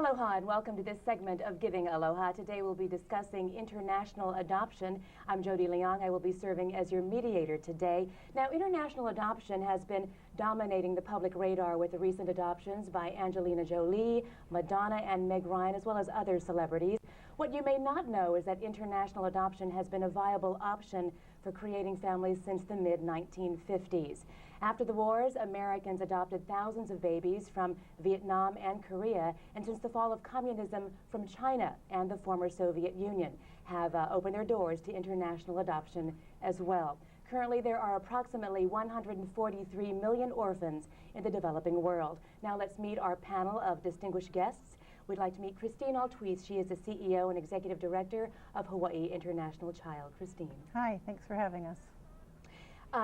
Aloha and welcome to this segment of Giving Aloha. Today we'll be discussing international adoption. I'm Jody Leong. I will be serving as your mediator today. Now, international adoption has been dominating the public radar with the recent adoptions by Angelina Jolie, Madonna, and Meg Ryan, as well as other celebrities. What you may not know is that international adoption has been a viable option for creating families since the mid-1950s. After the wars, Americans adopted thousands of babies from Vietnam and Korea, and since the fall of communism, from China and the former Soviet Union have opened their doors to international adoption as well. Currently, there are approximately 143 million orphans in the developing world. Now let's meet our panel of distinguished guests. We'd like to meet Christine Altuis. She is the CEO and Executive Director of Hawaii International Child. Christine. Hi, thanks for having us.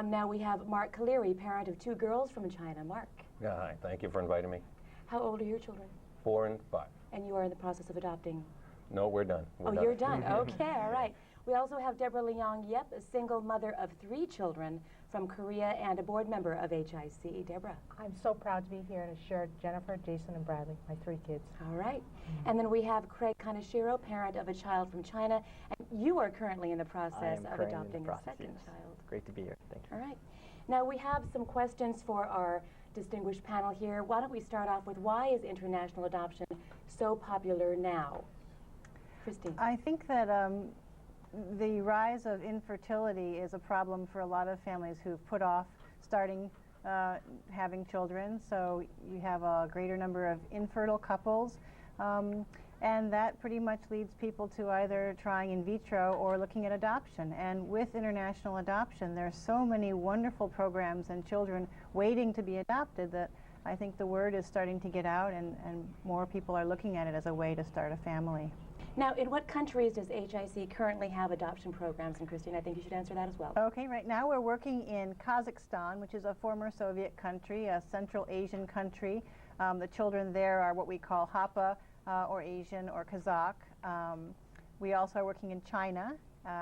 Now we have Mark Kaleri, parent of 2 girls from China. Mark. Yeah, hi. Thank you for inviting me. How old are your children? 4 and 5. And you are in the process of adopting? No, we're done. You're done. Okay, all right. We also have Deborah Leong Yep, a single mother of 3 children from Korea and a board member of HIC. Deborah. I'm so proud to be here to share Jennifer, Jason, and Bradley, my 3 kids. All right. And then we have Craig Kaneshiro, parent of a child from China. And you are currently in the process of adopting a second child. Great to be here. Thank you. All right. Now we have some questions for our distinguished panel here. Why don't we start off with why is international adoption so popular now? Christine. I think that the rise of infertility is a problem for a lot of families who've put off starting having children. So you have a greater number of infertile couples. And that pretty much leads people to either trying in vitro or looking at adoption. And with international adoption, there are so many wonderful programs and children waiting to be adopted that I think the word is starting to get out, and more people are looking at it as a way to start a family. Now, in what countries does HIC currently have adoption programs? And Christine, I think you should answer that as well. Okay, right now we're working in Kazakhstan, which is a former Soviet country, a Central Asian country. The children there are what we call Hapa, or Asian or Kazakh. We also are working in China.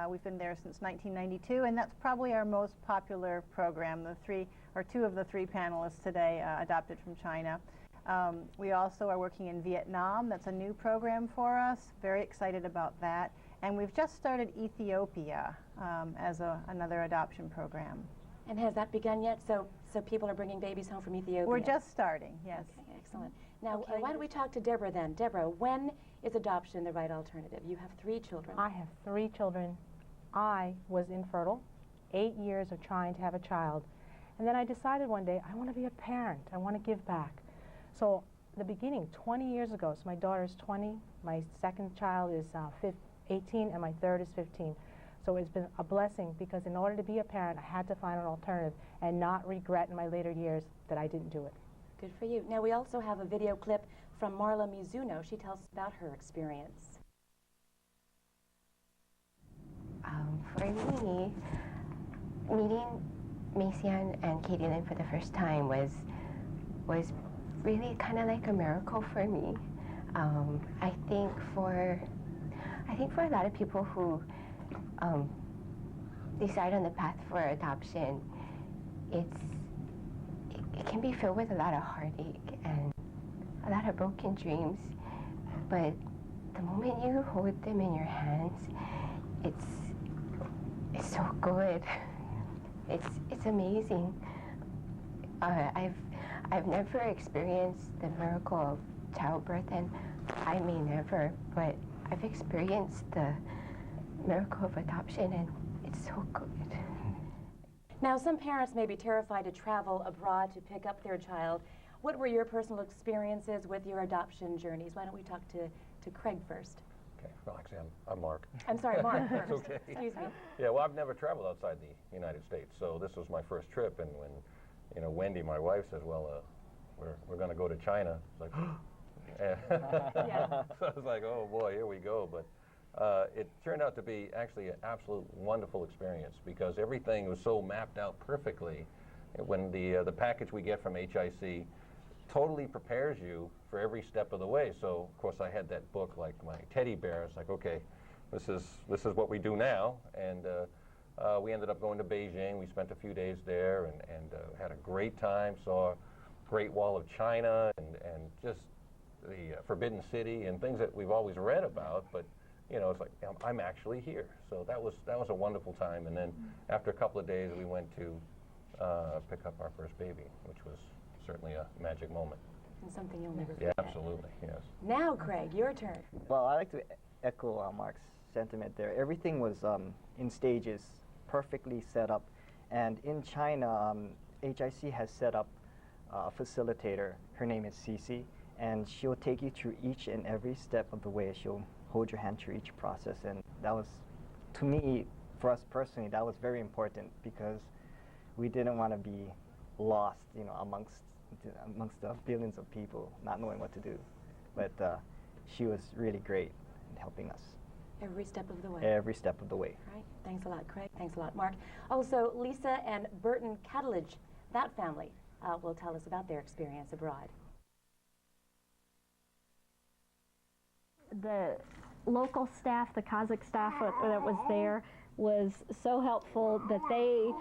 We've been there since 1992, and that's probably our most popular program. The 2 of the 3 panelists today adopted from China. We also are working in Vietnam. That's a new program for us. Very excited about that. And we've just started Ethiopia as another adoption program. And has that begun yet? So people are bringing babies home from Ethiopia? We're just starting, yes. Okay, excellent. Now, why don't we talk to Deborah then? Deborah, when is adoption the right alternative? You have 3 children. I have 3 children. I was infertile, 8 years of trying to have a child. And then I decided one day, I want to be a parent. I want to give back. So the beginning, 20 years ago, so my daughter's 20, my second child is 18, and my third is 15. So it's been a blessing because in order to be a parent, I had to find an alternative and not regret in my later years that I didn't do it. Good for you. Now, we also have a video clip from Marla Mizuno. She tells us about her experience. For me, meeting Macian and Katie Lynn for the first time was really kind of like a miracle for me. I think for a lot of people who decide on the path for adoption, it can be filled with a lot of heartache and a lot of broken dreams. But the moment you hold them in your hands, it's so good. It's amazing. I've never experienced the miracle of childbirth, and I may never, but I've experienced the miracle of adoption, and it's so good. Now, some parents may be terrified to travel abroad to pick up their child. What were your personal experiences with your adoption journeys? Why don't we talk to Craig first? Okay, well, actually, I'm Mark. I'm sorry, Mark first. Okay. Excuse me. Yeah, well, I've never traveled outside the United States, so this was my first trip, and when, Wendy, my wife, says, well, we're going to go to China, it's like, Yeah. So I was like, oh boy, here we go. But it turned out to be actually an absolute wonderful experience because everything was so mapped out perfectly. When the package we get from HIC totally prepares you for every step of the way. So of course I had that book like my teddy bear. It's like, okay, this is what we do now. And we ended up going to Beijing. We spent a few days there and had a great time. Saw Great Wall of China and just the Forbidden City and things that we've always read about, but you know, it's like I'm actually here. So that was a wonderful time. And then after a couple of days, we went to pick up our first baby, which was certainly a magic moment. And something you'll never Yeah, forget. absolutely, yes. Now, Craig, your turn. Well, I like to echo Mark's sentiment there. Everything was in stages, perfectly set up. And in China, HIC has set up a facilitator. Her name is Cici, and she'll take you through each and every step of the way. She'll hold your hand through each process. And that was, to me, for us personally, that was very important because we didn't want to be lost, you know, amongst the billions of people not knowing what to do. But she was really great in helping us. Every step of the way. Every step of the way. All right. Thanks a lot, Craig. Thanks a lot, Mark. Also, Lisa and Burton Catalidge, that family, will tell us about their experience abroad. The local staff, the Kazakh staff that was there, was so helpful that they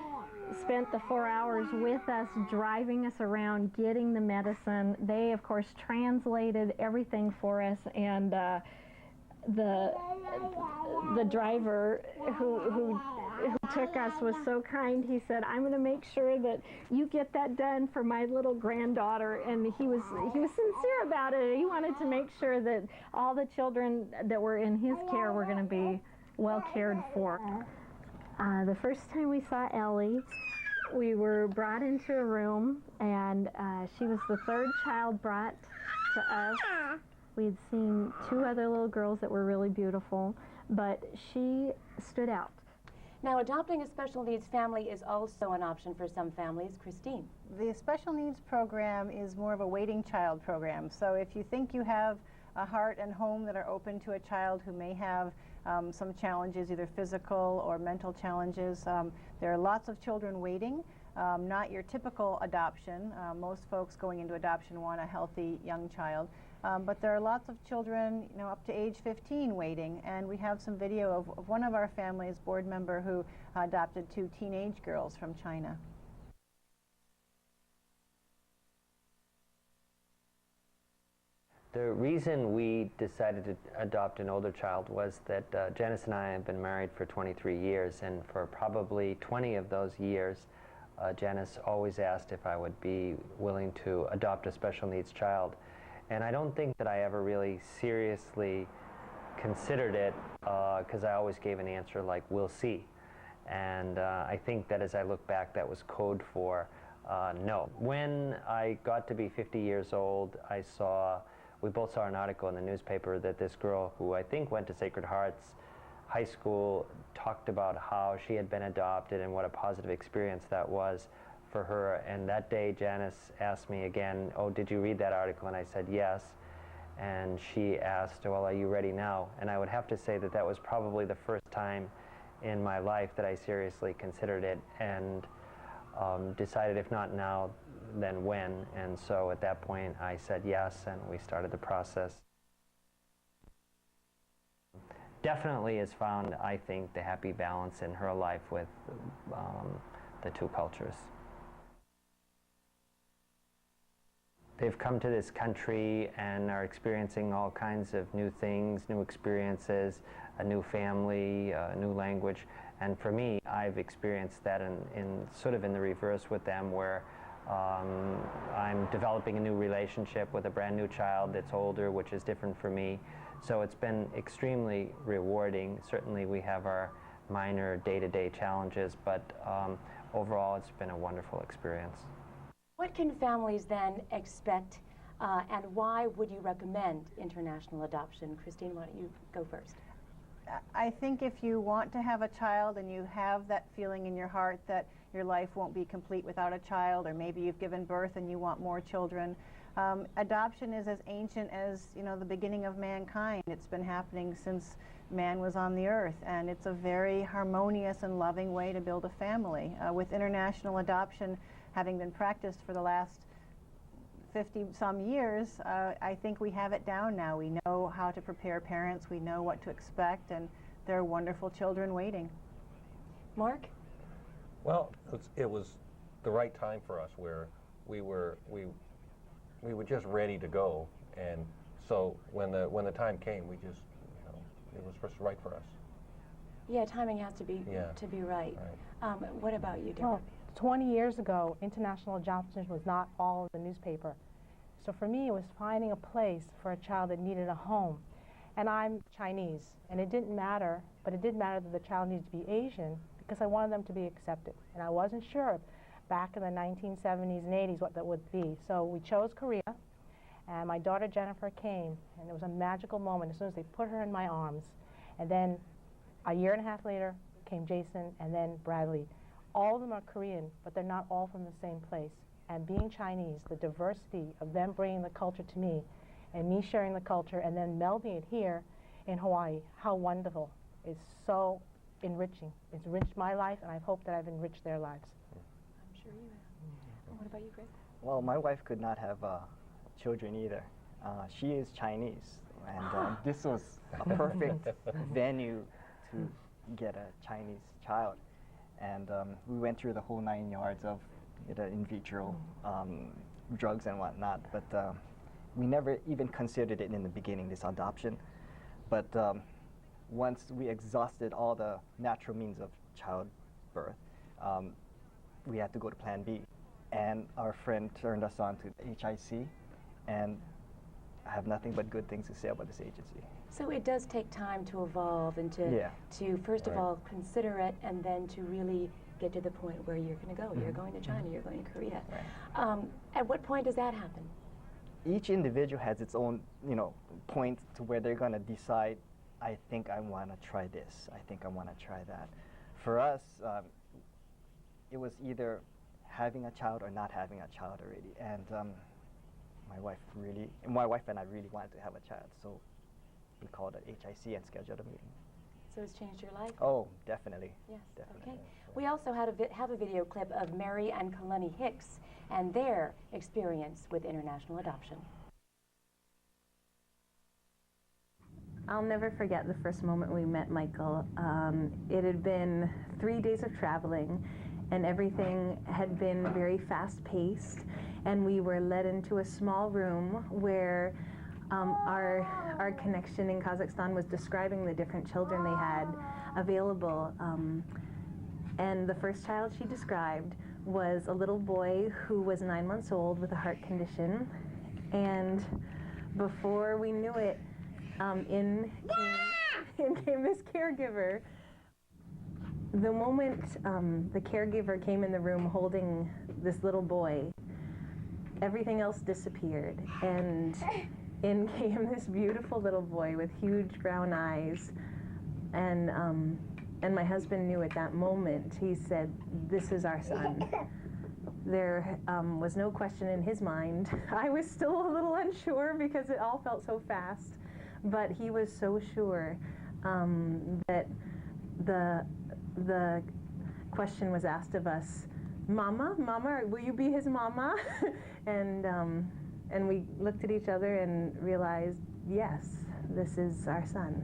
spent the 4 hours with us, driving us around, getting the medicine. They, of course, translated everything for us, and the driver who took us was so kind. He said, "I'm going to make sure that you get that done for my little granddaughter," and he was sincere about it. He wanted to make sure that all the children that were in his care were going to be well cared for. The first time we saw Ellie, we were brought into a room, and she was the third child brought to us. We'd seen 2 other little girls that were really beautiful, but she stood out. Now, adopting a special needs family is also an option for some families. Christine. The special needs program is more of a waiting child program. So if you think you have a heart and home that are open to a child who may have some challenges, either physical or mental challenges, there are lots of children waiting. Not your typical adoption. Most folks going into adoption want a healthy young child. But there are lots of children, you know, up to age 15 waiting, and we have some video of one of our family's board member who adopted 2 teenage girls from China. The reason we decided to adopt an older child was that Janice and I have been married for 23 years, and for probably 20 of those years, Janice always asked if I would be willing to adopt a special needs child. And I don't think that I ever really seriously considered it because I always gave an answer like, "We'll see." And I think that as I look back, that was code for no. When I got to be 50 years old, we both saw an article in the newspaper that this girl who I think went to Sacred Heart's high school talked about how she had been adopted and what a positive experience that was for her. And that day, Janice asked me again, "Oh, did you read that article?" And I said, "Yes." And she asked, "Well, are you ready now?" And I would have to say that that was probably the first time in my life that I seriously considered it and decided if not now, then when. And so at that point, I said yes, and we started the process. Definitely has found, I think, the happy balance in her life with the 2 cultures. They've come to this country and are experiencing all kinds of new things, new experiences, a new family, a new language. And for me, I've experienced that in sort of in the reverse with them, where I'm developing a new relationship with a brand new child that's older, which is different for me. So it's been extremely rewarding. Certainly we have our minor day-to-day challenges, but overall it's been a wonderful experience. What can families then expect, and why would you recommend international adoption? Christine, why don't you go first? I think if you want to have a child and you have that feeling in your heart that your life won't be complete without a child, or maybe you've given birth and you want more children, adoption is as ancient as, you know, the beginning of mankind. It's been happening since man was on the earth, and it's a very harmonious and loving way to build a family. With international adoption having been practiced for the last 50-some years, I think we have it down now. We know how to prepare parents, we know what to expect, and there are wonderful children waiting. Mark? Well, it was the right time for us, where we were just ready to go, and So when the time came, we just, you know, it was just right for us. Yeah, timing has to be right. What about you, Deborah? Well, 20 years ago, international adoption was not all in the newspaper. So for me, it was finding a place for a child that needed a home. And I'm Chinese, and it didn't matter, but it did matter that the child needed to be Asian because I wanted them to be accepted. And I wasn't sure back in the 1970s and 80s what that would be. So we chose Korea, and my daughter Jennifer came, and it was a magical moment as soon as they put her in my arms. And then a year and a half later came Jason and then Bradley. All of them are Korean, but they're not all from the same place. And being Chinese, the diversity of them bringing the culture to me and me sharing the culture and then melding it here in Hawaii, how wonderful. It's so enriching. It's enriched my life, and I hope that I've enriched their lives. I'm sure you have. What about you, Greg? Well, my wife could not have children either. She is Chinese, and this was a perfect venue to get a Chinese child. And we went through the whole 9 yards of in vitro drugs and whatnot, but we never even considered it in the beginning, this adoption. But once we exhausted all the natural means of childbirth, we had to go to Plan B. And our friend turned us on to HIC, and I have nothing but good things to say about this agency. So it does take time to evolve and to first of all consider it, and then to really get to the point where you're going to go. You're going to China, you're going to Korea. Right. At what point does that happen? Each individual has its own, point to where they're going to decide, I think I want to try this, I think I want to try that. For us, it was either having a child or not having a child already. And my wife and I really wanted to have a child, so we called it HIC and scheduled a meeting. So it's changed your life? Oh, definitely. Yes, definitely. okay. We also have a video clip of Mary and Kalani Hicks and their experience with international adoption. I'll never forget the first moment we met Michael. It had been 3 days of traveling, and everything had been very fast-paced, and we were led into a small room where our connection in Kazakhstan was describing the different children they had available. And the first child she described was a little boy who was 9 months old with a heart condition. And before we knew it, in came this caregiver. The moment the caregiver came in the room holding this little boy, everything else disappeared, and in came this beautiful little boy with huge brown eyes. And my husband knew at that moment. He said, "This is our son." There was no question in his mind. I was still a little unsure because it all felt so fast, but he was so sure that the question was asked of us, "Mama, Mama, will you be his mama?" And we looked at each other and realized, yes, this is our son.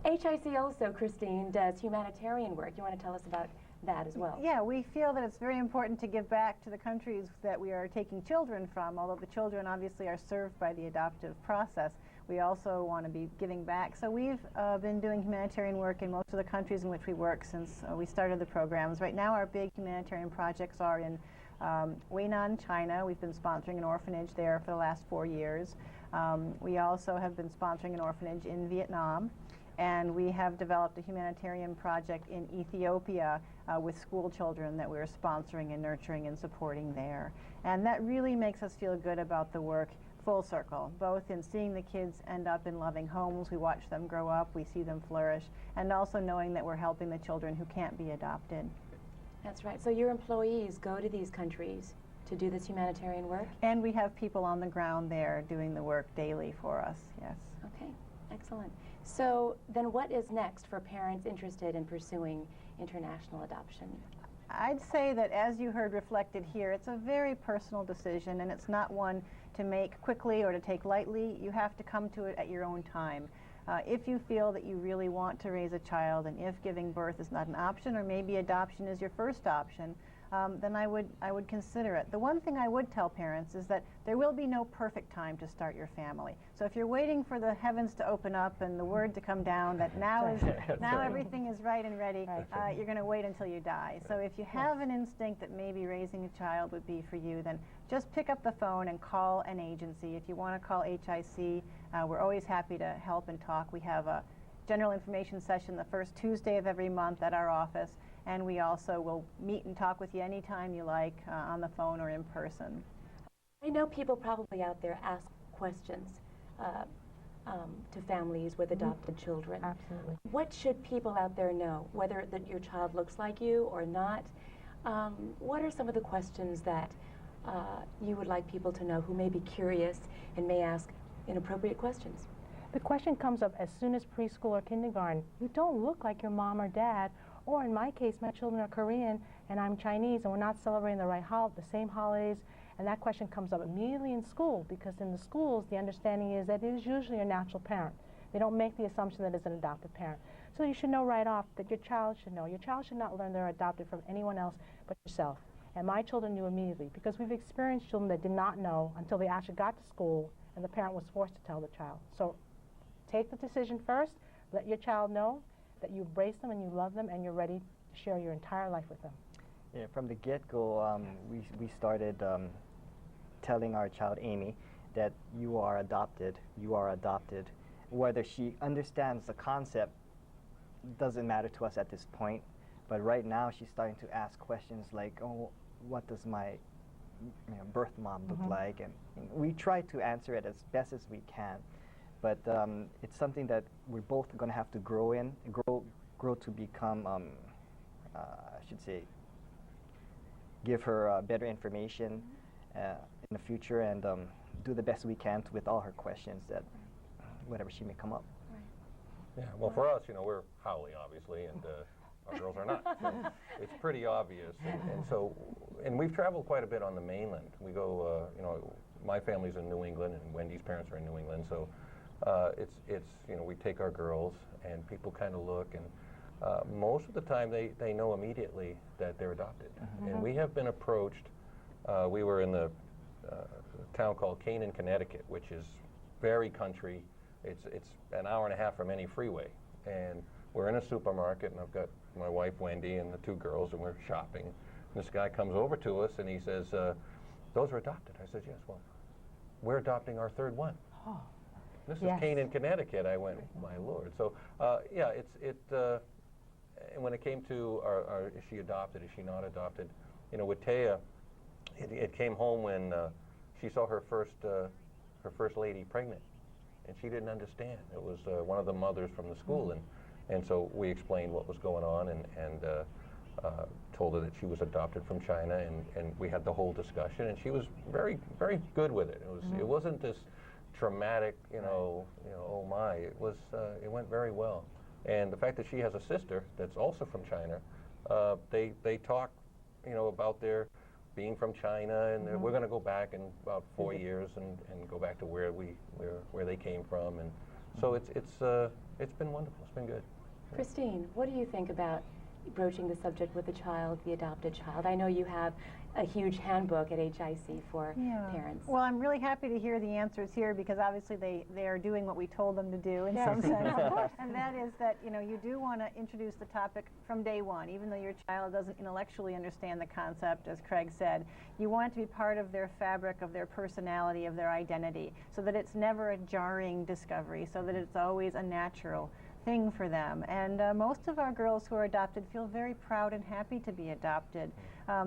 HIC also, Christine, does humanitarian work. You want to tell us about that as well? Yeah, we feel that it's very important to give back to the countries that we are taking children from, although the children obviously are served by the adoptive process. We also want to be giving back. So we've been doing humanitarian work in most of the countries in which we work since we started the programs. Right now our big humanitarian projects are in Weinan, China. We've been sponsoring an orphanage there for the last 4 years. We also have been sponsoring an orphanage in Vietnam. And we have developed a humanitarian project in Ethiopia with school children that we're sponsoring and nurturing and supporting there. And that really makes us feel good about the work full circle, both in seeing the kids end up in loving homes, we watch them grow up, we see them flourish, and also knowing that we're helping the children who can't be adopted. That's right. So your employees go to these countries to do this humanitarian work? And we have people on the ground there doing the work daily for us, yes. Okay, excellent. So then what is next for parents interested in pursuing international adoption? I'd say that, as you heard reflected here, it's a very personal decision, and it's not one to make quickly or to take lightly. You have to come to it at your own time. If you feel that you really want to raise a child, and if giving birth is not an option, or maybe adoption is your first option, then I would consider it. The one thing I would tell parents is that there will be no perfect time to start your family. So if you're waiting for the heavens to open up and the word to come down that now everything is right and ready, you're going to wait until you die. So if you have an instinct that maybe raising a child would be for you, then just pick up the phone and call an agency. If you want to call HIC, we're always happy to help and talk. We have a general information session the first Tuesday of every month at our office, and we also will meet and talk with you anytime you like, on the phone or in person. I know people probably out there ask questions to families with adopted children. Absolutely. What should people out there know, whether that your child looks like you or not? What are some of the questions that you would like people to know who may be curious and may ask inappropriate questions? The question comes up as soon as preschool or kindergarten. You don't look like your mom or dad, or in my case, my children are Korean and I'm Chinese and we're not celebrating the same holidays. And that question comes up immediately in school, because in the schools the understanding is that it is usually a natural parent. They don't make the assumption that it's an adopted parent. So you should know right off that your child should know. Your child should not learn they're adopted from anyone else but yourself. And my children knew immediately, because we've experienced children that did not know until they actually got to school and the parent was forced to tell the child. So take the decision first, let your child know that you embrace them and you love them and you're ready to share your entire life with them. Yeah, from the get-go, we started telling our child, Amy, that you are adopted, you are adopted. Whether she understands the concept doesn't matter to us at this point, but right now she's starting to ask questions like, oh, what does my birth mom look like? And we try to answer it as best as we can. But it's something that we're both going to have to grow to become, I should say, give her better information in the future, and do the best we can with all her questions, that whatever she may come up. Yeah, well, for us, we're Howley, obviously, and our girls are not. So it's pretty obvious. And we've traveled quite a bit on the mainland. We go, my family's in New England, and Wendy's parents are in New England, so we take our girls, and people kind of look, and most of the time they know immediately that they're adopted. And we have been approached. We were in the town called Canaan, Connecticut, which is very country. It's an hour and a half from any freeway, and we're in a supermarket, and I've got my wife Wendy and the two girls, and we're shopping. And this guy comes over to us and he says, "Those are adopted." I said, "Yes." "Well, we're adopting our third one." Oh. This is Canaan, Connecticut. I went, "My Lord." So yeah, and when it came to is she adopted, is she not adopted? With Taya, it came home when she saw her first lady pregnant, and she didn't understand. It was one of the mothers from the school, and so we explained what was going on, and told her that she was adopted from China, and we had the whole discussion, and she was very, very good with it. It wasn't this traumatic, oh my. It went very well, and the fact that she has a sister that's also from China, they talk, about their being from China, and we're going to go back in about 4 years and go back to where they came from, and so it's been wonderful. It's been good. Christine, what do you think about broaching the subject with the child, the adopted child? I know you have a huge handbook at HIC for parents. Well, I'm really happy to hear the answers here, because obviously they are doing what we told them to do in some sense. And that is that, you do want to introduce the topic from day one, even though your child doesn't intellectually understand the concept, as Craig said. You want it to be part of their fabric, of their personality, of their identity, so that it's never a jarring discovery, so that it's always a natural thing for them. And most of our girls who are adopted feel very proud and happy to be adopted.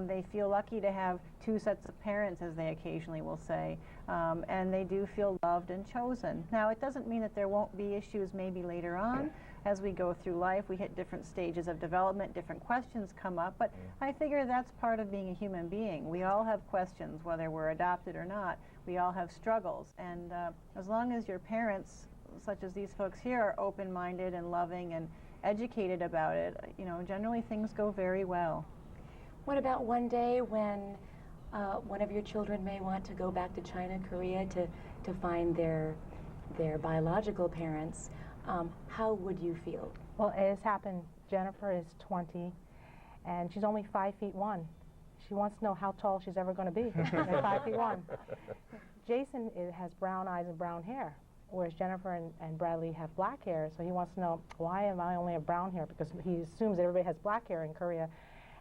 They feel lucky to have two sets of parents, as they occasionally will say, and they do feel loved and chosen. Now, it doesn't mean that there won't be issues maybe later on. As we go through life, we hit different stages of development, different questions come up, but I figure that's part of being a human being. We all have questions, whether we're adopted or not. We all have struggles, and as long as your parents, such as these folks here, are open-minded and loving and educated about it, generally things go very well. What about one day when one of your children may want to go back to China, Korea to find their biological parents? How would you feel? Well, it has happened. Jennifer is 20, and she's only 5'1". she wants to know how tall she's ever going to be. She's 5'1". Jason has brown eyes and brown hair, whereas Jennifer and Bradley have black hair, so he wants to know, why am I only have brown hair? Because he assumes that everybody has black hair in Korea.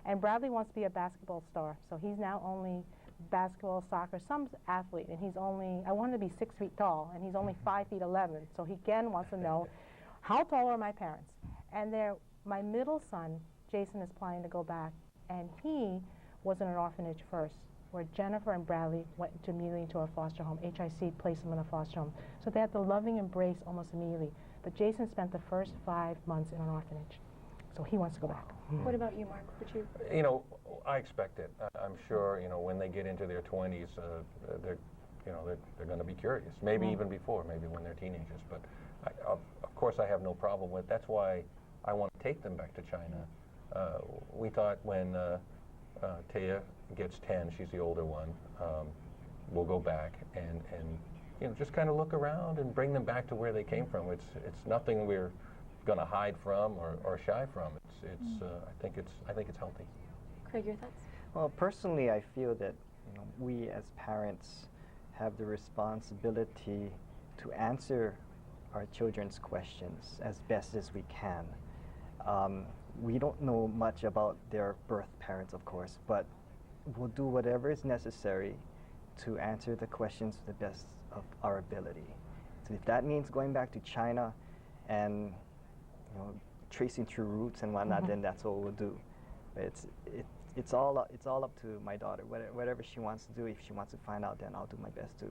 And Bradley wants to be a basketball star, so he's now only basketball, soccer, some athlete, and he's only, I want him to be 6 feet tall, and he's only 5'11", so he again wants to know, how tall are my parents? And my middle son, Jason, is planning to go back, and he was in an orphanage first, where Jennifer and Bradley went immediately into a foster home. HIC placed them in a foster home. So they had the loving embrace almost immediately. But Jason spent the first 5 months in an orphanage. So he wants to go back. What about you, Mark? Would you? You know, I expect it. I'm sure, you know, when they get into their 20s, they're going to be curious. Maybe even before, maybe when they're teenagers. But of course, I have no problem with. That's why I want to take them back to China. We thought when Taya gets 10, she's the older one, we'll go back and you know, just kind of look around and bring them back to where they came from. It's nothing we're going to hide from or shy from. I think it's healthy. Craig, your thoughts? Well, personally, I feel that, you know, we as parents have the responsibility to answer our children's questions as best as we can. We don't know much about their birth parents, of course, but we'll do whatever is necessary to answer the questions to the best of our ability. So if that means going back to China and, you know, tracing through roots and whatnot, then that's what we'll do. But it's all up to my daughter. Whatever she wants to do, if she wants to find out, then I'll do my best to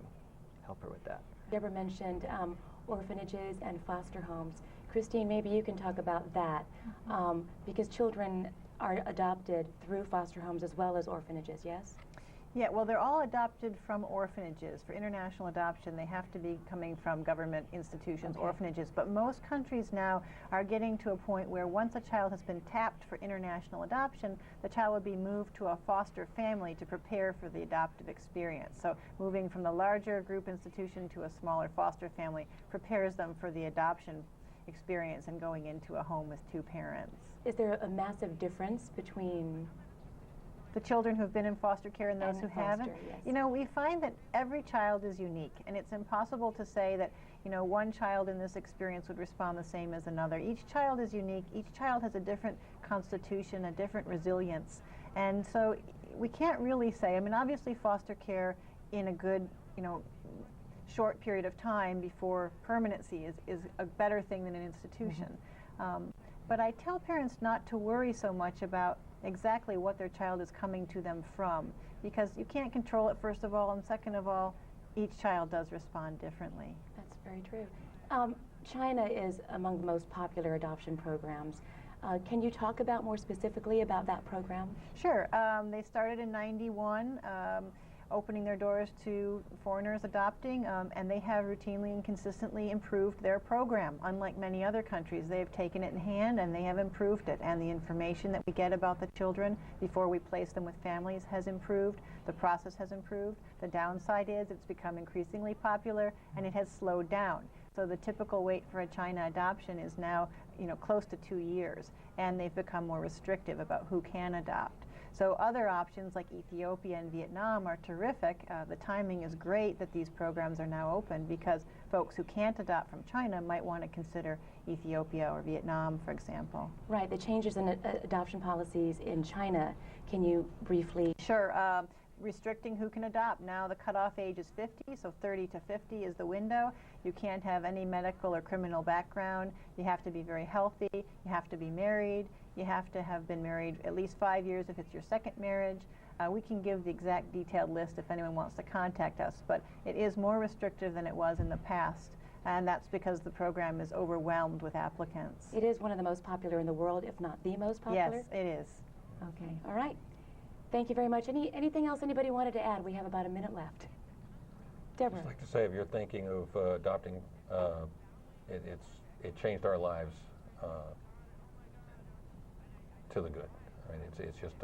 help her with that. Deborah mentioned orphanages and foster homes. Christine, maybe you can talk about that, because children are adopted through foster homes as well as orphanages, yes? Yeah, well, they're all adopted from orphanages. For international adoption, they have to be coming from government institutions, orphanages. But most countries now are getting to a point where once a child has been tapped for international adoption, the child would be moved to a foster family to prepare for the adoptive experience. So moving from the larger group institution to a smaller foster family prepares them for the adoption experience and going into a home with 2 parents. Is there a massive difference between the children who've been in foster care and those who haven't? Yes. You know, we find that every child is unique, and it's impossible to say that, you know, one child in this experience would respond the same as another. Each child is unique. Each child has a different constitution, a different resilience. And so we can't really say, I mean, obviously foster care in a good, you know, short period of time before permanency is a better thing than an institution. But I tell parents not to worry so much about exactly what their child is coming to them from, because you can't control it, first of all, and second of all, each child does respond differently. That's very true. China is among the most popular adoption programs. Can you talk about more specifically about that program? Sure. They started in '91. Opening their doors to foreigners adopting, and they have routinely and consistently improved their program. Unlike many other countries, they have taken it in hand and they have improved it, and the information that we get about the children before we place them with families has improved. The process has improved. The downside is it's become increasingly popular and it has slowed down. So the typical wait for a China adoption is now, you know, close to 2 years, and they've become more restrictive about who can adopt. So other options like Ethiopia and Vietnam are terrific. The timing is great that these programs are now open, because folks who can't adopt from China might want to consider Ethiopia or Vietnam, for example. Right, the changes in adoption policies in China, can you briefly? Sure. Restricting who can adopt. Now the cutoff age is 50, so 30 to 50 is the window. You can't have any medical or criminal background. You have to be very healthy. You have to be married. You have to have been married at least 5 years if it's your second marriage. We can give the exact detailed list if anyone wants to contact us, but it is more restrictive than it was in the past, and that's because the program is overwhelmed with applicants. It is one of the most popular in the world, if not the most popular? Yes, it is. Okay, all right. Thank you very much. Anything else anybody wanted to add? We have about a minute left. Deborah. I'd like to say, if you're thinking of adopting, it changed our lives to the good. I mean, it's just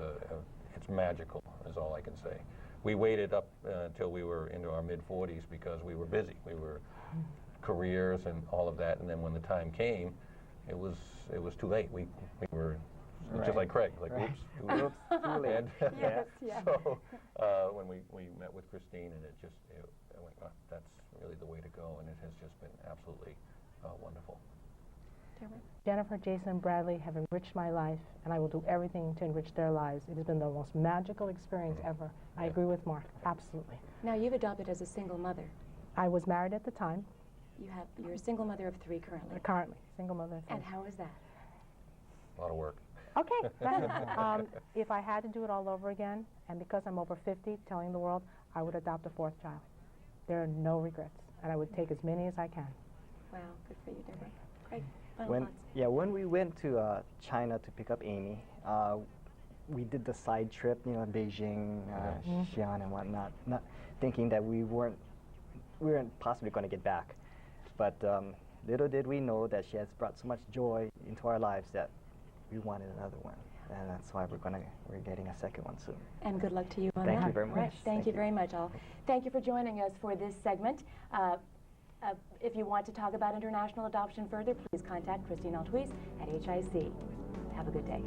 it's magical, is all I can say. We waited up until we were into our mid-40s because we were busy. We were careers and all of that, and then when the time came, it was too late. We were It's just like Craig, like Right. oops, Oops, too late. And Yes, yeah. so when we met with Christine, and I went, oh, that's really the way to go, and it has just been absolutely wonderful. Jennifer, Jason, and Bradley have enriched my life, and I will do everything to enrich their lives. It has been the most magical experience ever. I agree with Mark, absolutely. Now, you've adopted as a single mother. I was married at the time. You're a single mother of 3 currently. Currently, single mother. And how is that? A lot of work. Okay. If I had to do it all over again, and because I'm over 50, telling the world, I would adopt a 4th child. There are no regrets, and I would take as many as I can. Wow, good for you, Deborah. Craig, final thoughts? When we went to China to pick up Amy, we did the side trip, Beijing, Xi'an, and whatnot, not thinking that we weren't possibly going to get back. But little did we know that she has brought so much joy into our lives that we wanted another one, and that's why we're getting a 2nd one soon. And good luck to you on that. Thank you very much. Right. Thank you very much, all. Thank you for joining us for this segment. If you want to talk about international adoption further, please contact Christine Altuis at HIC. Have a good day.